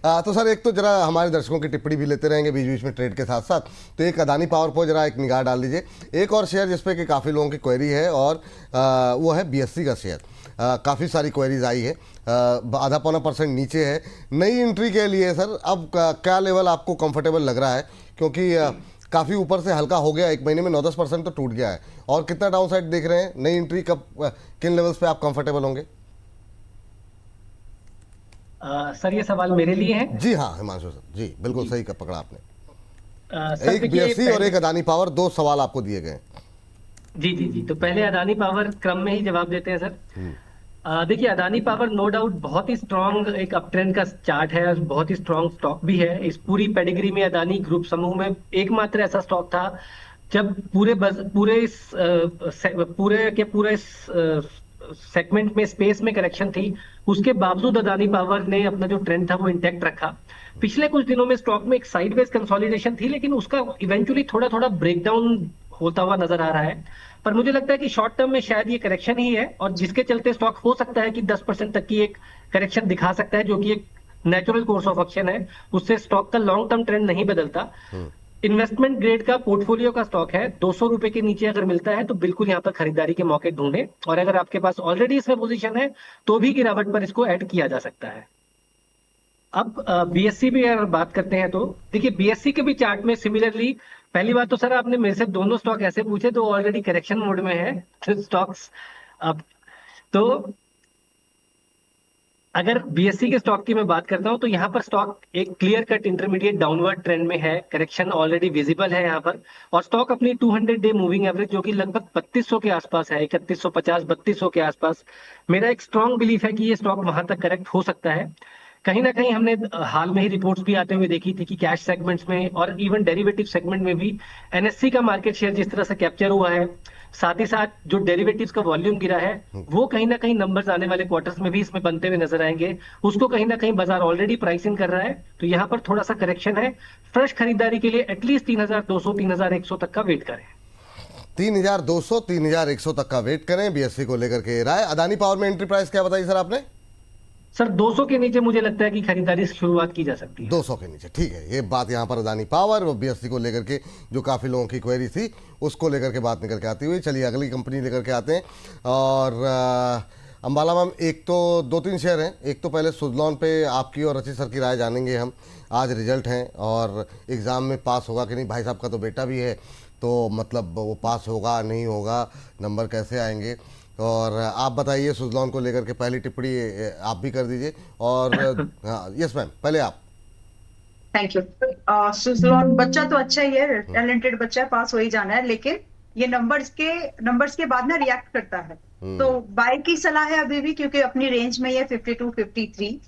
तो सर एक तो जरा हमारे दर्शकों की टिप्पणी भी लेते रहेंगे बीच बीच में ट्रेड के साथ साथ, तो एक अदानी पावर पर जरा एक निगाह डाल दीजिए। एक और शेयर जिसपे कि काफ़ी लोगों की क्वेरी है और वो है बीएससी का शेयर। काफ़ी सारी क्वेरीज आई है, आधा पौना % नीचे है। नई एंट्री के लिए सर अब क्या लेवल आपको कंफर्टेबल लग रहा है, क्योंकि काफ़ी ऊपर से हल्का हो गया, एक महीने में 9-10% तो टूट गया है, और कितना डाउन साइड देख रहे हैं? नई एंट्री कब, किन लेवल्स पे आप कंफर्टेबल होंगे? सर ये सवाल मेरे लिए है? जी हाँ हिमांशु सर, जी बिल्कुल सही पकड़ा आपने। सर एक बीएससी और एक अदानी पावर, 2 सवाल आपको दिए गए। जी जी जी, तो पहले अदानी पावर क्रम में ही जवाब देते हैं सर। देखिए, अदानी पावर नो डाउट बहुत ही स्ट्रांग एक अपट्रेंड का चार्ट है और बहुत ही स्ट्रांग स्टॉक भी है। इस पूरी पेडिग्री में अदानी ग्रुप समूह में एकमात्र ऐसा स्टॉक था जब पूरे इस सेगमेंट में स्पेस में करेक्शन थी, उसके बावजूद अदानी पावर ने अपना जो ट्रेंड था वो इंटैक्ट रखा। पिछले कुछ दिनों में स्टॉक में एक साइडवेज कंसोलिडेशन थी, लेकिन उसका इवेंचुअली थोड़ा थोड़ा ब्रेकडाउन होता हुआ नजर आ रहा है। पर मुझे लगता है कि शॉर्ट टर्म में शायद ये करेक्शन ही है, और जिसके चलते स्टॉक हो सकता है कि 10% तक की एक करेक्शन दिखा सकता है, जो कि एक नेचुरल कोर्स ऑफ एक्शन है। उससे स्टॉक का लॉन्ग टर्म ट्रेंड नहीं बदलता। इन्वेस्टमेंट ग्रेड का पोर्टफोलियो का स्टॉक है, 200 रुपए के नीचे अगर मिलता है तो बिल्कुल यहाँ पर खरीदारी के मौके ढूंढे, और अगर आपके पास ऑलरेडी इसमें पोजीशन है तो भी गिरावट पर इसको ऐड किया जा सकता है। अब बीएससी भी अगर बात करते हैं तो देखिए, बीएससी के भी चार्ट में सिमिलरली, पहली बात तो सर आपने मेरे से दोनों स्टॉक ऐसे पूछे तो ऑलरेडी करेक्शन मोड में है तो स्टॉक्स। अब तो अगर बीएससी के स्टॉक की मैं बात करता हूं तो यहाँ पर स्टॉक एक clear cut intermediate downward trend में है, करेक्शन ऑलरेडी विजिबल है यहाँ पर, और स्टॉक अपनी 200 डे मूविंग एवरेज जो कि लगभग 3200 के आसपास है, 3150-3200 के आसपास, मेरा एक स्ट्रॉन्ग बिलीफ है कि ये स्टॉक वहां तक करेक्ट हो सकता है। कहीं ना कहीं हमने हाल में ही रिपोर्ट्स भी आते हुए देखी थी कि कैश सेगमेंट्स में और इवन डेरिवेटिव सेगमेंट में भी एनएससी का मार्केट शेयर जिस तरह से कैप्चर हुआ है, साथ ही साथ जो डेरिवेटिव्स का वॉल्यूम गिरा है, वो कहीं ना कहीं नंबर्स आने वाले क्वार्टर्स में भी इसमें बनते हुए नजर आएंगे। उसको कहीं ना कहीं बाजार ऑलरेडी प्राइसिंग कर रहा है, तो यहाँ पर थोड़ा सा करेक्शन है। फ्रेश खरीदारी के लिए एटलीस्ट 3200 3100 तक का वेट करें। 3200 3100 तक का वेट करें बीएससी को लेकर के राय। अदानी पावर में एंट्री प्राइस क्या बताई सर आपने? सर 200 के नीचे मुझे लगता है कि खरीदारी से शुरुआत की जा सकती है। 200 के नीचे, ठीक है। ये बात यहाँ पर अदानी पावर और बीएससी को लेकर के जो काफ़ी लोगों की क्वेरी थी उसको लेकर के बात निकल के आती हुई। चलिए अगली कंपनी लेकर के आते हैं। और अंबाला मैम, एक तो 2-3 शेयर हैं। एक तो पहले सुजलॉन पे आपकी और रचित सर की राय जानेंगे हम। आज रिजल्ट हैं और एग्ज़ाम में पास होगा कि नहीं, भाई साहब का तो बेटा भी है, तो मतलब वो पास होगा नहीं होगा, नंबर कैसे आएंगे, और आप बताइए सुजलॉन को लेकर के पहली टिप्पणी आप भी कर दीजिए। और हाँ यस मैम, पहले आप। Thank you. सुजलॉन बच्चा तो अच्छा ही है, टैलेंटेड बच्चा है, पास हो ही जाना है, लेकिन ये नंबर्स के बाद ना रिएक्ट करता है, तो बाय की सलाह है अभी भी, क्योंकि अपनी रेंज में ये 52-53।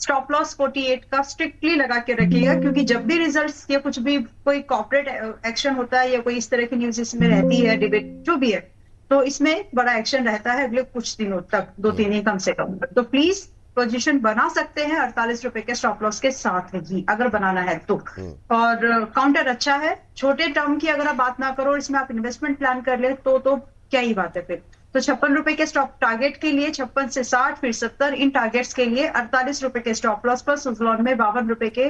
स्टॉप लॉस 48 का स्ट्रिक्टली लगा के रखिएगा, क्योंकि जब भी रिजल्ट्स या कुछ भी कोई कॉर्पोरेट एक्शन होता है या कोई इस तरह की न्यूज इसमें रहती है, डिबेट जो भी है, तो इसमें बड़ा एक्शन रहता है अगले कुछ दिनों तक, 2-3 ही कम से कम। तो प्लीज पोजीशन बना सकते हैं 48 रुपए के स्टॉप लॉस के साथ ही, अगर बनाना है तो। और काउंटर अच्छा है, छोटे टर्म की अगर आप बात ना करो, इसमें आप इन्वेस्टमेंट प्लान कर ले तो क्या ही बात है फिर। तो 56 रुपए के स्टॉप टारगेट के लिए, 56 से 60 फिर 70 इन टारगेट्स के लिए 48 रुपए के स्टॉप लॉस पर सुजलॉन में 52 रुपए के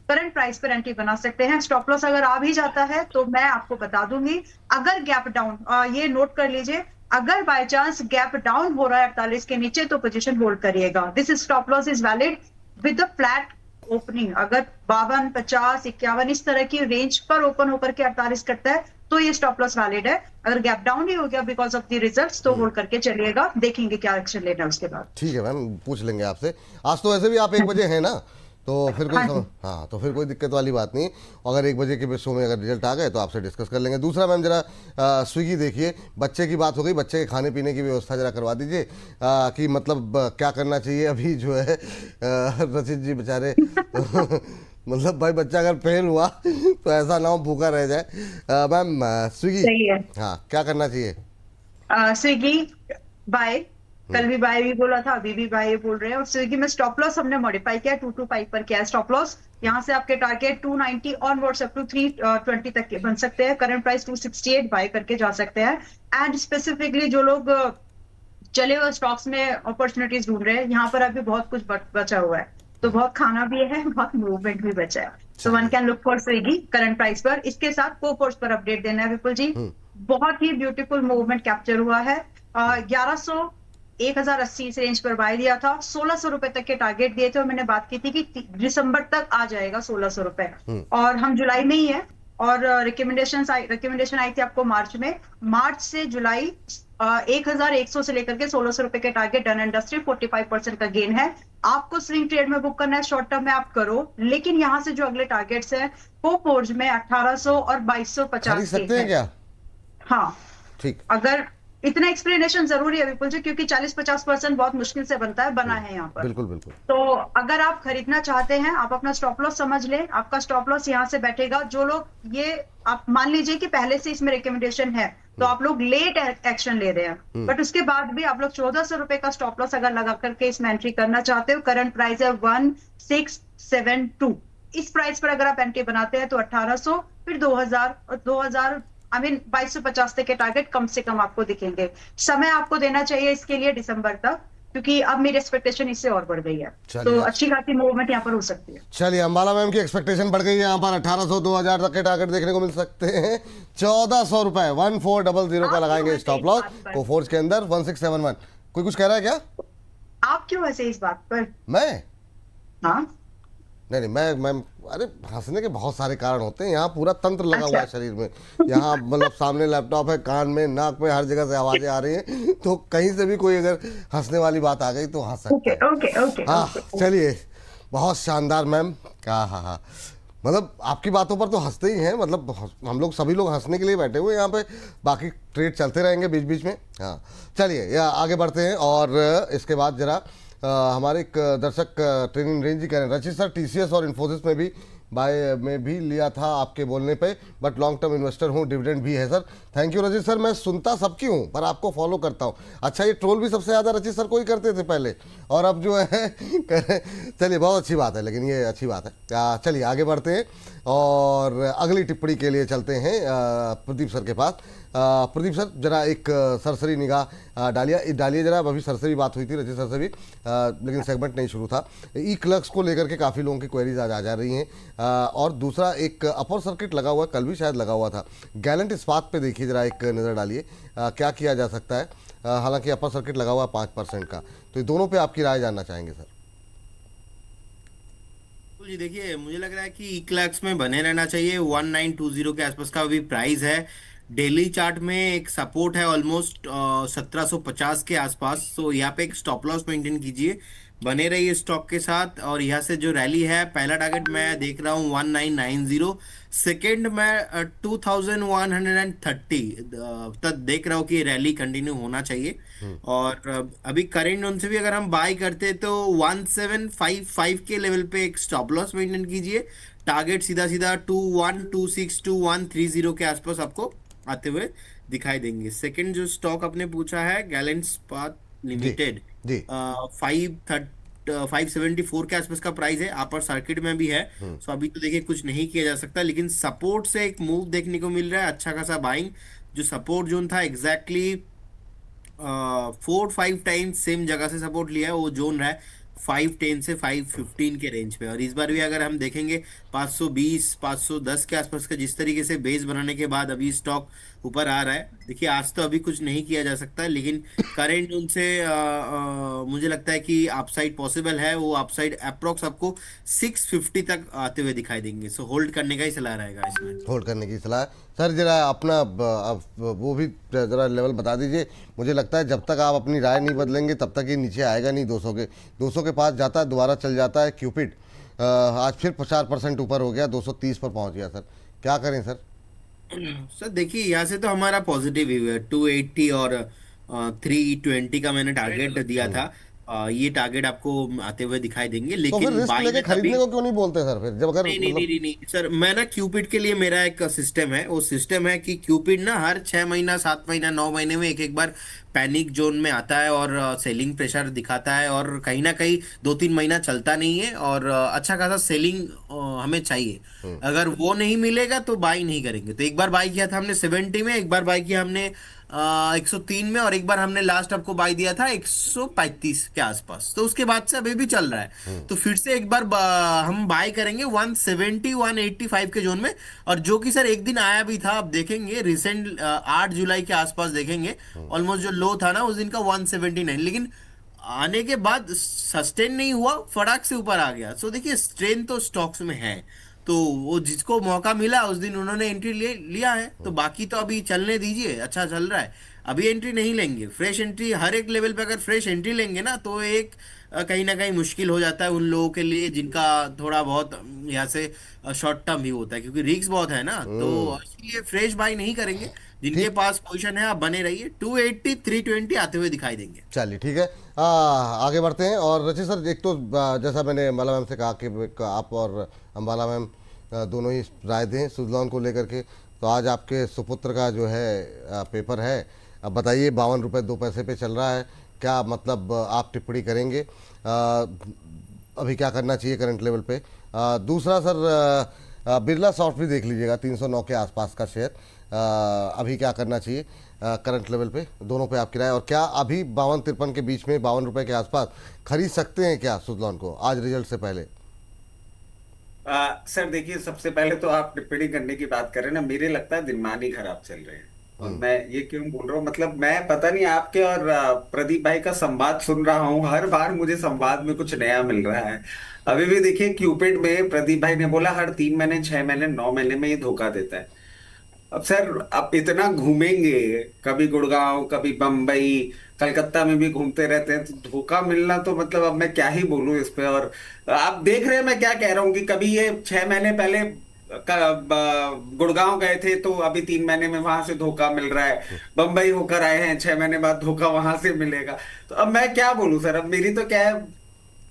करंट प्राइस पर एंट्री बना सकते हैं। स्टॉप लॉस अगर आ भी जाता है तो मैं आपको बता दूंगी, अगर गैप डाउन, ये नोट कर लीजिए, अगर बाय चांस गैप डाउन हो रहा है 48 के नीचे तो पोजीशन होल्ड करिएगा। This stop loss is valid with the flat opening. अगर 52, 50, 51 इस तरह की रेंज पर ओपन होकर के 48 करता है तो ये स्टॉप लॉस वैलिड है। अगर गैप डाउन ही हो गया बिकॉज ऑफ द रिजल्ट्स तो होल्ड करके चलिएगा, देखेंगे क्या एक्शन लेना है उसके बाद। ठीक है मैम, पूछ लेंगे आपसे। आज तो ऐसे भी आप 1 बजे हैं ना, तो फिर कोई हाँ तो फिर कोई दिक्कत वाली बात नहीं। अगर 1 बजे के शो में अगर रिजल्ट आ गए तो आपसे डिस्कस कर लेंगे। दूसरा मैम, जरा स्विगी देखिए, बच्चे की बात हो गई, बच्चे के खाने पीने की व्यवस्था जरा करवा दीजिए कि मतलब क्या करना चाहिए अभी जो है रचित जी बेचारे मतलब भाई बच्चा अगर फेल हुआ तो ऐसा ना हो भूखा रह जाए। मैम स्विगी, हाँ क्या करना चाहिए? स्विगी बाय, कल भी बाय भी बोला था, अभी भी बाय बोल रहे हैं। और स्विगी में स्टॉप लॉस हमने मॉडिफाई किया, 225 पर किया स्टॉप लॉस। यहाँ से आपके टारगेट 290 ऑनवर्ड्स अप टू 320 तक के बन सकते हैं। करंट प्राइस 268 बाय करके जा सकते हैं। एंड स्पेसिफिकली जो लोग चले हुए स्टॉक्स में अपॉर्चुनिटीज ढूंढ रहे हैं, यहाँ पर अभी बहुत कुछ बचा हुआ है। तो बहुत खाना भी है, बहुत मूवमेंट भी बचा है। तो one can look for Swiggy current price पर। इसके साथ कोफोर्स पर अपडेट देना है विपुल जी। बहुत ही ब्यूटीफुल मूवमेंट कैप्चर हुआ है। 1100 1080 इस रेंज पर बाय दिया था, 1600 रुपए तक के टारगेट दिए थे और मैंने बात की थी कि दिसंबर तक आ जाएगा 1600 रुपए, और हम जुलाई में ही है। और रिकमेंडेशन आई थी आपको मार्च में। मार्च से जुलाई 1100 से लेकर के 1600 रुपए के टारगेट डन एंड डस्टेड, 45% का गेन है। आपको स्विंग ट्रेड में बुक करना है, शॉर्ट टर्म में आप करो, लेकिन यहाँ से जो अगले टारगेट्स हैं वो फोर्ज में 1800 और 2250 खरीद सकते हैं क्या? हाँ, ठीक। अगर इतना एक्सप्लेनेशन जरूरी है विपुल जी, क्योंकि 40-50% बहुत मुश्किल से बनता है, बना है यहाँ पर। बिल्कुल बिल्कुल। तो अगर आप खरीदना चाहते हैं, आप अपना स्टॉप लॉस समझ लें। आपका स्टॉप लॉस यहाँ से बैठेगा। जो लोग ये आप मान लीजिए कि पहले से इसमें रिकमेंडेशन है, तो आप लोग लेट एक्शन ले रहे हैं, बट उसके बाद भी आप लोग 1400 रुपए का स्टॉप लॉस अगर लगा करके इसमें एंट्री करना चाहते हो, करंट प्राइस है 1672। इस प्राइस पर अगर आप एंट्री बनाते हैं तो 1800, फिर 2000 और 2000 2250 तक के टारगेट कम से कम आपको दिखेंगे। समय आपको देना चाहिए इसके लिए दिसंबर तक, क्योंकि अब मेरी एक्सपेक्टेशन इससे और बढ़ गई है, तो अच्छी खासी मूवमेंट यहाँ पर हो सकती है। चलिए, अंबाला मैम की एक्सपेक्टेशन बढ़ गई है। यहाँ पर 1800 2000 तक के टारगेट देखने को मिल सकते हैं। 1400 रुपए 1400 का लगाएंगे स्टॉप लॉस कोफोर्ज के अंदर 1671। कोई कुछ कह रहा है क्या? आप क्यों ऐसे इस बात पर? मैं हाँ नहीं, मैं अरे हंसने के बहुत सारे कारण होते हैं। यहाँ पूरा तंत्र लगा हुआ है शरीर में। यहाँ मतलब सामने लैपटॉप है, कान में, नाक में, हर जगह से आवाजें आ रही हैं, तो कहीं से भी कोई अगर हंसने वाली बात आ गई तो हंस सकते हैं। हाँ, चलिए, बहुत शानदार मैम। हाँ, मतलब आपकी बातों पर तो हंसते ही हैं। मतलब हम लोग सभी लोग हंसने के लिए बैठे हुए हैं यहाँ पे। बाकी ट्रेड चलते रहेंगे बीच बीच में। हाँ, चलिए आगे बढ़ते हैं। और इसके बाद जरा हमारे एक दर्शक ट्रेनिंग रेंज ही कह रहे हैं, रचित सर टीसीएस और इन्फोसिस में भी बाय में भी लिया था आपके बोलने पे, बट लॉन्ग टर्म इन्वेस्टर हूँ, डिविडेंड भी है सर। थैंक यू रचित सर, मैं सुनता सबकी हूँ पर आपको फॉलो करता हूँ। अच्छा, ये ट्रोल भी सबसे ज़्यादा रचित सर को ही करते थे पहले, और अब जो है चलिए, बहुत अच्छी बात है, लेकिन ये अच्छी बात है। चलिए आगे बढ़ते हैं और अगली टिप्पणी के लिए चलते हैं प्रदीप सर के पास। प्रदीप सर, जरा एक सरसरी निगाह डालिए जरा। अभी सरसरी बात हुई थी रचित सर से भी, लेकिन सेगमेंट नहीं शुरू था। ई क्लर्क्स को लेकर के काफ़ी लोगों की क्वेरीज आज आ जा रही हैं। और दूसरा एक अपर सर्किट लगा हुआ है, कल भी शायद लगा हुआ था। गैलेंट इस्पात पे देखिए जरा, एक नज़र डालिए क्या किया जा सकता है। हालांकि अपर सर्किट लगा हुआ है 5% का, तो ये दोनों पे आपकी राय जानना चाहेंगे सर। जी देखिए, मुझे लग रहा है कि ई क्लर्क्स में बने रहना चाहिए। 1920 के आसपास का अभी प्राइस है। डेली चार्ट में एक सपोर्ट है ऑलमोस्ट 1750 के आसपास। तो यहाँ पे एक स्टॉप लॉस मेंटेन कीजिए, बने रहिए स्टॉक के साथ। और यहाँ से जो रैली है, पहला टारगेट मैं देख रहा हूँ 1990, सेकेंड मैं 2130 तक देख रहा हूँ कि रैली कंटिन्यू होना चाहिए। और अभी करेंट जोन से भी अगर हम बाय करते तो 1755 के लेवल पे एक स्टॉप लॉस मेंटेन कीजिए। टारगेट सीधा सीधा 2126 2130 के आसपास आपको आते हुए दिखाई देंगे। सेकंड जो स्टॉक आपने पूछा है, गैलेंट इस्पात लिमिटेड, 574 के आसपास का प्राइस है, अपर सर्किट में भी है। सो अभी तो देखिए कुछ नहीं किया जा सकता, लेकिन सपोर्ट से एक मूव देखने को मिल रहा है, अच्छा खासा बाइंग। जो सपोर्ट जोन था एग्जैक्टली 4-5 टाइम्स सेम जगह से सपोर्ट लिया है, वो जोन रहा है 510 से 515 के रेंज पे। और इस बार भी अगर हम देखेंगे 520 510 के आसपास का जिस तरीके से बेस बनाने के बाद अभी स्टॉक ऊपर आ रहा है। देखिए, आज तो अभी कुछ नहीं किया जा सकता, लेकिन करेंट जोन से मुझे लगता है कि अपसाइड पॉसिबल है। वो अपसाइड अप्रोक्स आपको 650 तक आते हुए दिखाई देंगे। सो होल्ड करने का ही सलाह रहेगा इसमें। होल्ड करने की सलाह सर। जरा अपना वो भी जरा लेवल बता दीजिए। मुझे लगता है जब तक आप अपनी राय नहीं बदलेंगे तब तक ये नीचे आएगा नहीं। 200 के पास जाता है, दोबारा चल जाता है क्यूपिड। आज फिर 50% ऊपर हो गया, 230 पर पहुंच गया सर। क्या करें सर? सर देखिए, यहाँ से तो हमारा पॉजिटिव व्यू है। 280 और 320 का मैंने टारगेट दिया था। ये टारगेट आपको आते हुए दिखाई देंगे, तो लेकिन फिर रिस्क लेके खरीदने को क्यों नहीं बोलते सर फिर, जब अगर नहीं सर, मैं ना क्यूपिड के लिए मेरा एक सिस्टम है। वो सिस्टम है कि क्यूपिड ना हर 6 महीना 7 महीना 9 महीने में एक बार पैनिक जोन में आता है और सेलिंग प्रेशर दिखाता है, और कहीं ना कहीं 2-3 महीना चलता नहीं है और अच्छा खासा सेलिंग हमें चाहिए। अगर वो नहीं मिलेगा तो बाई नहीं करेंगे। तो एक बार बाई किया था हमने 70 में, एक बार बाई किया हमने 103 में, और एक बार हमने लास्ट आपको बाई दिया था 135 के आसपास। तो उसके बाद से अभी भी चल रहा है। तो फिर से एक बार हम बाई करेंगे 170 185 के जोन में। और जो कि सर एक दिन आया भी था, आप देखेंगे रिसेंट 8 जुलाई के आसपास देखेंगे, ऑलमोस्ट जो लो था ना उस दिन का 179, लेकिन आने के बाद सस्टेन नहीं हुआ, फटाक से ऊपर आ गया। सो देखिए स्ट्रेन तो स्टॉक्स में है, तो वो जिसको मौका मिला उस दिन उन्होंने एंट्री लिया है। तो बाकी तो अभी चलने दीजिए, अच्छा चल रहा है। अभी एंट्री नहीं लेंगे, फ्रेश एंट्री हर एक लेवल पे अगर फ्रेश एंट्री लेंगे ना तो एक कहीं ना कहीं मुश्किल हो जाता है उन लोगों के लिए जिनका थोड़ा बहुत यहाँ से शॉर्ट टर्म भी होता है, क्योंकि रिस्क बहुत है ना। तो इसलिए फ्रेश बाई नहीं करेंगे। जिनके ठीक। पास पोजीशन है आप बने रहिए, 280 320 आते हुए दिखाई देंगे। चलिए ठीक है, आगे बढ़ते हैं। और रचित सर, एक तो जैसा मैंने अंबाला मैम से कहा कि आप और अंबाला मैम दोनों ही राय दें सुजलॉन को लेकर के। तो आज आपके सुपुत्र का जो है पेपर है, अब बताइए 52 रुपये 2 पैसे पे चल रहा है, क्या मतलब आप टिप्पणी करेंगे, अभी क्या करना चाहिए करंट लेवल पे। दूसरा सर, बिरला सॉफ्ट भी देख लीजिएगा 309 के आसपास का शेयर, अभी क्या करना चाहिए करंट लेवल पे, दोनों पे आपकी राय। और क्या अभी 52-53 के बीच में 52 रुपये के आसपास खरीद सकते हैं क्या सुजलॉन को आज रिजल्ट से पहले? सर देखिए, सबसे पहले तो आप टिप्पणी करने की बात करें ना, मेरे लगता है दिनमान ही खराब चल रहे हैं। और मैं ये क्यों बोल रहा हूँ, मतलब मैं पता नहीं आपके और प्रदीप भाई का संवाद सुन रहा हूँ, हर बार मुझे संवाद में कुछ नया मिल रहा है। अभी भी देखिए क्यूपिड में प्रदीप भाई ने बोला हर 3 महीने 6 महीने 9 महीने में ये धोखा देता है। अब सर आप इतना घूमेंगे, कभी गुड़गांव कभी बम्बई कलकत्ता में भी घूमते रहते हैं, तो धोखा मिलना तो मतलब अब मैं क्या ही बोलूं इस पे। और आप देख रहे हैं मैं क्या कह रहा हूँ कि कभी ये 6 महीने पहले गुड़गांव गए थे तो अभी 3 महीने में वहां से धोखा मिल रहा है, बम्बई होकर आए हैं 6 महीने बाद धोखा वहां से मिलेगा। तो अब मैं क्या बोलूं सर, अब मेरी तो क्या है,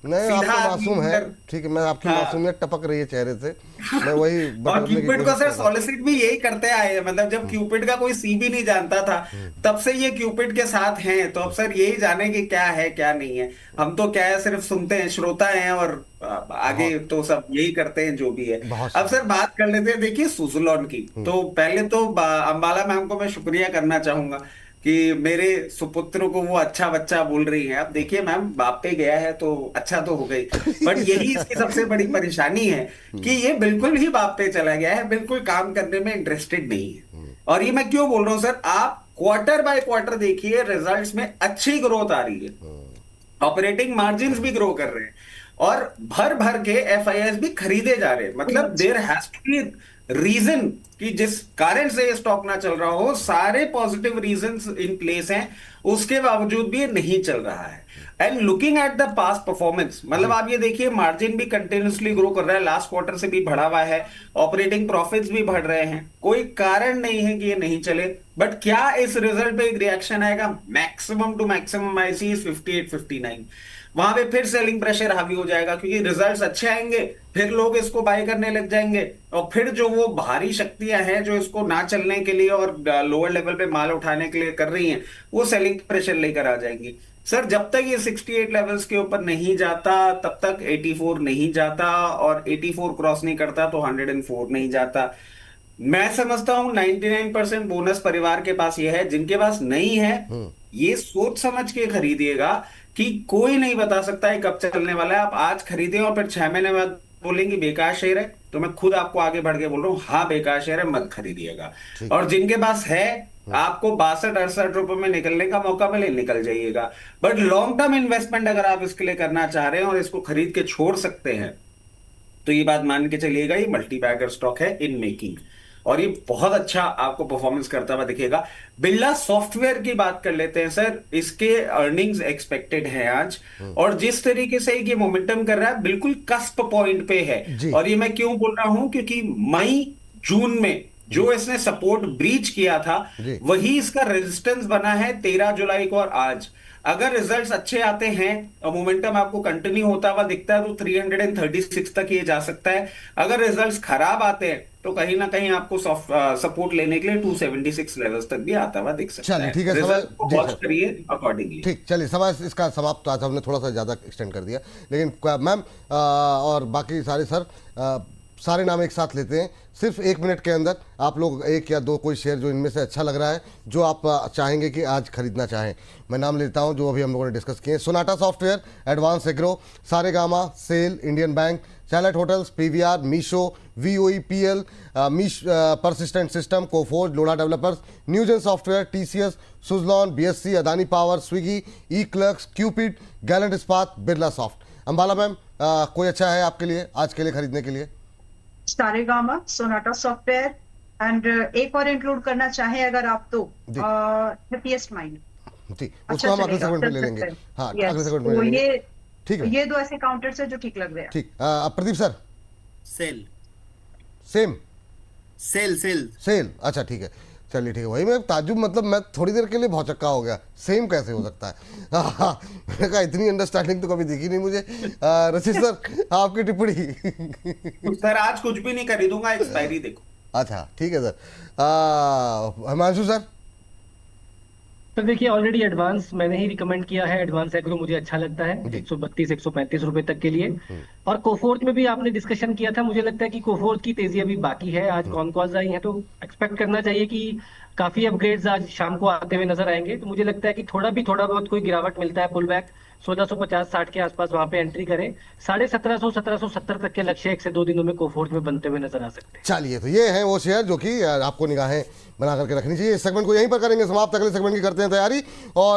नहीं, आप सीधा तो आदमी मासूम है, अगर- ठीक है, मैं आपकी हाँ। मासूमियत टपक रही है चेहरे से, मैं वही और बटोरने की क्यूपिड को कोशिश सर कर रहा हूं। सॉलिसिट भी यही करते आए हैं, मतलब जब क्यूपिड का कोई सी भी नहीं जानता था तब से ये क्यूपिड के साथ हैं। तो अब सर यही जाने कि क्या है क्या नहीं है, हम तो क्या है सिर्फ सुनते हैं, श्रोता हैं, और आगे तो सब यही करते हैं जो भी है। बहुत अब सर बात कर लेते हैं देखिए सुजलॉन की। तो पहले तो अंबाला मैम को मैं शुक्रिया करना चाहूंगा कि मेरे सुपुत्र को वो अच्छा बच्चा बोल रही है। अब देखिए मैम, बाप पे गया है तो अच्छा तो हो गई, बट यही इसकी सबसे बड़ी परेशानी है कि ये बिल्कुल ही बाप पे चला गया है, बिल्कुल काम करने में इंटरेस्टेड नहीं है। और ये मैं क्यों बोल रहा हूं सर, आप क्वार्टर बाय क्वार्टर देखिए रिजल्ट्स में अच्छी ग्रोथ आ रही है, ऑपरेटिंग मार्जिन्स भी ग्रो कर रहे हैं, और भर भर के एफआईएस भी खरीदे जा रहे हैं। मतलब there has to be reason कि जिस कारण से ये स्टॉक ना चल रहा हो, सारे पॉजिटिव रीजंस इन प्लेस हैं, उसके बावजूद भी ये नहीं चल रहा है। And looking at the past performance, मतलब आप ये देखिए मार्जिन भी कंटिन्यूसली ग्रो कर रहा है, लास्ट क्वार्टर से भी बढ़ा हुआ है, ऑपरेटिंग प्रॉफिट्स भी बढ़ रहे हैं, कोई कारण नहीं है कि ये नहीं चले। बट क्या इस रिजल्ट पे एक रिएक्शन आएगा? मैक्सिमम टू मैक्सिमम आई सी 58-59, वहां पे फिर सेलिंग प्रेशर हावी हो जाएगा, क्योंकि रिजल्ट्स अच्छे आएंगे, फिर लोग इसको बाय करने लग जाएंगे, और फिर जो वो भारी शक्तियां हैं जो इसको ना चलने के लिए और लोअर लेवल पे माल उठाने के लिए कर रही हैं, वो सेलिंग प्रेशर लेकर आ जाएंगी। सर जब तक ये 68 लेवल्स के ऊपर नहीं जाता तब तक 84 नहीं जाता, और 84 क्रॉस नहीं करता तो 104 नहीं जाता। मैं समझता हूं 99% बोनस परिवार के पास ये है, जिनके पास नहीं है ये सोच समझ के खरीदिएगा कि कोई नहीं बता सकता है कब चलने वाला है। आप आज खरीदें और फिर 6 महीने बाद बोलेंगे बेकार शेयर है, तो मैं खुद आपको आगे बढ़ के बोल रहा हूँ, हाँ बेकार शेयर है, मत खरीदिएगा। और जिनके पास है, आपको 62-68 रुपए में निकलने का मौका मिले, निकल जाइएगा। बट लॉन्ग टर्म इन्वेस्टमेंट अगर आप इसके लिए करना चाह रहे हैं और इसको खरीद के छोड़ सकते हैं, तो ये बात मान के चलिएगा ये मल्टी बैगर स्टॉक है इन मेकिंग, और ये बहुत अच्छा आपको परफॉर्मेंस करता हुआ दिखेगा। बिरला सॉफ्टवेयर की बात कर लेते हैं सर, इसके अर्निंग्स एक्सपेक्टेड हैं आज, और जिस तरीके से ये मोमेंटम कर रहा है बिल्कुल कस्प पॉइंट पे है। और ये मैं क्यों बोल रहा हूं, क्योंकि मई जून में जो इसने सपोर्ट ब्रीच किया था वही इसका रेजिस्टेंस बना है 13 जुलाई को और आज। अगर रिजल्ट्स अच्छे आते हैं और मोमेंटम आपको कंटिन्यू होता हुआ दिखता है तो 336 तक ये जा सकता है। अगर रिजल्ट्स खराब आते हैं तो कहीं ना कहीं आपको सपोर्ट लेने के लिए 276 लेवल्स तक भी आता हुआ दिख सकता है। चलिए ठीक है, रिजल्ट को वॉच करिए अकॉर्डिंगली। ठीक, चलिए समय इसका समाप्त, आज हमने थोड़ा सा ज़्यादा एक्सटेंड कर दिया, लेकिन मैम और बाकी सारे सर सारे नाम एक साथ लेते हैं, सिर्फ 1 मिनट के अंदर आप लोग एक या दो कोई शेयर जो इनमें से अच्छा लग रहा है, जो आप चाहेंगे कि आज खरीदना चाहें। मैं नाम लेता हूं जो अभी हम लोगों ने डिस्कस किए। Sonata software, advance agro, Saregama, SAIL, Indian bank, chalet hotels, PVR, Meesho, VOE, PL, persistent system, Coforge, Lodha developers, Newgen software, TCS, Suzlon, BSC, Adani power, Swiggy, eClerx, Cupid, Gallantt Ispat, Birla soft. Ambala ma'am, कोई अच्छा है आपके लिए आज के लिए खरीदने के लिए? सारेगामा, सोनाटा सॉफ्टवेयर एंड एक और इंक्लूड करना चाहें अगर आप तो हैप्पीएस्ट माइंड। ठीक, उसको हम अगले सेगमेंट में ले लेंगे। हाँ, अगले सेगमेंट में ले लेंगे। ठीक है, ये दो ऐसे काउंटर्स है जो ठीक लग रहे हैं। ठीक। Pradeep sir? Cell same cell cell cell, अच्छा ठीक है, चलिए ठीक है। वही मैं ताजुब, मतलब मैं थोड़ी देर के लिए भौचक्का हो गया, सेम कैसे हो सकता है? हाँ, मैंने कहा इतनी अंडरस्टैंडिंग तो कभी दिखी नहीं मुझे। रशीद सर, आपकी टिप्पणी? सर आज कुछ भी नहीं खरीदूंगा, एक्सपायरी देखो। अच्छा ठीक है सर। हिमांशु सर? तो देखिए, ऑलरेडी एडवांस मैंने ही रिकमेंड किया है। एडवांस एग्रो मुझे अच्छा लगता है 132-135 रुपए तक के लिए। और कोफोर्ज में भी आपने डिस्कशन किया था, मुझे लगता है कि कोफोर्ज की तेजी अभी बाकी है। आज कॉन कॉल्स आई हैं तो एक्सपेक्ट करना चाहिए कि काफी अपग्रेड्स आज शाम को आते हुए नजर आएंगे। तो मुझे लगता है कि थोड़ा बहुत कोई गिरावट मिलता है, पुल बैक 1650-60 के आसपास वहां पे एंट्री करें। 1750-1770 तक के लक्ष्य 1 से 2 दिनों में कोफोर्ज में बनते हुए नजर आ सकते हैं। चलिए, तो ये है वो शेयर जो कि आपको निगाहें बना करके रखनी चाहिए। इस सेगमेंट को यहीं पर करेंगे समाप्त, अगले सेगमेंट की करते हैं तैयारी। और